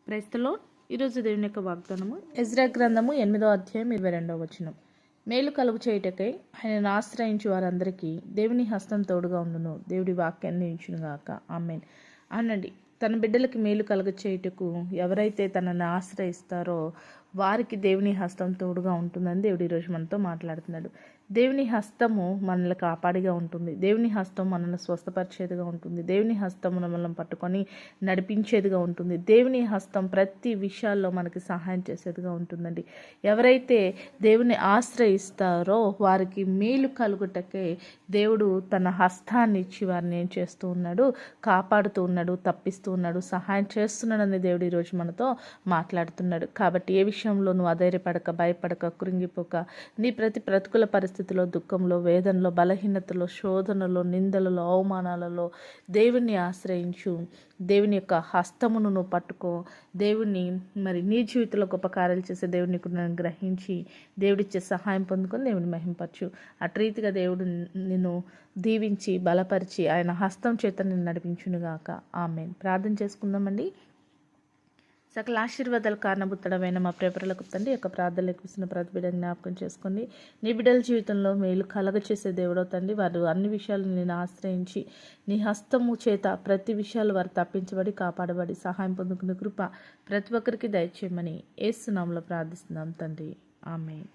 క్రైస్తలో ఈరోజు దేవుని యొక్క వాగ్దానము ఎజ్రా గ్రంథము 8వ అధ్యాయం 22వ వచనం. మేలు కలుగు చేయుటకై ఆయనను ఆశ్రయించు వారందరికీ దేవుని హస్తం తోడుగా ఉండును. దేవుడి వాక్యాన్ని ఇచ్చునుగాక. ఆమేన్. అనండి, తన బిడ్డలకి మేలు కలుగ చేయుటకు ఎవరైతే తనని ఆశ్రయిస్తారో వారికి దేవుని హస్తం తోడుగా ఉంటుందని దేవుడు ఈరోజు మనతో మాట్లాడుతున్నాడు. దేవుని హస్తము మనల్ని కాపాడిగా ఉంటుంది. దేవుని హస్తం మనల్ని స్వస్థపరిచేదిగా ఉంటుంది. దేవుని హస్తం మనల్ని పట్టుకొని నడిపించేదిగా ఉంటుంది. దేవుని హస్తం ప్రతి విషయాల్లో మనకి సహాయం చేసేదిగా ఉంటుందండి. ఎవరైతే దేవుని ఆశ్రయిస్తారో వారికి మేలు కలుగుటకే దేవుడు తన హస్తాన్ని ఇచ్చి వారిని ఏం చేస్తూ ఉన్నాడు? కాపాడుతూ ఉన్నాడు, తప్పిస్తూ ఉన్నాడు, సహాయం చేస్తున్నాడని దేవుడు ఈరోజు మనతో మాట్లాడుతున్నాడు. కాబట్టి ఏ విషయంలో నువ్వు అధైర్యపడక, భయపడక, కృంగిపోక, నీ ప్రతి ప్రతికూల పరిస్థితిలో, దుఃఖంలో, వేదనలో, బలహీనతలో, శోధనలో, నిందలలో, అవమానాలలో దేవుణ్ణి ఆశ్రయించు. దేవుని యొక్క హస్తమును నువ్వు పట్టుకో. దేవుణ్ణి నీ జీవితంలో గొప్ప కార్యాలు చేసే దేవుని నన్ను గ్రహించి దేవుడిచ్చే సహాయం పొందుకొని దేవుని మహింపరచు. అటు రీతిగా దేవుడు నిన్ను దీవించి బలపరిచి ఆయన హస్తం చేత నిన్ను నడిపించునుగాక. ఆమేన్. ప్రార్థన చేసుకుందామండి. సకల ఆశీర్వాదాలు కారణభూతుడమైన మా ప్రేపరలకు తండ్రి యొక్క ప్రార్థనలు ఎక్కువసిన ప్రతి బిడ్డని జ్ఞాపకం చేసుకోండి. నీ బిడ్డల జీవితంలో మేలు కలగ చేసే దేవుడో తండ్రి, వారు అన్ని విషయాలు నేను ఆశ్రయించి నీ హస్తము చేత ప్రతి విషయాలు వారు తప్పించబడి, కాపాడబడి, సహాయం పొందుకునే కృప ప్రతి ఒక్కరికి దయచేయమని యేసు నామములో ప్రార్థిస్తున్నాం తండ్రి. ఆమేన్.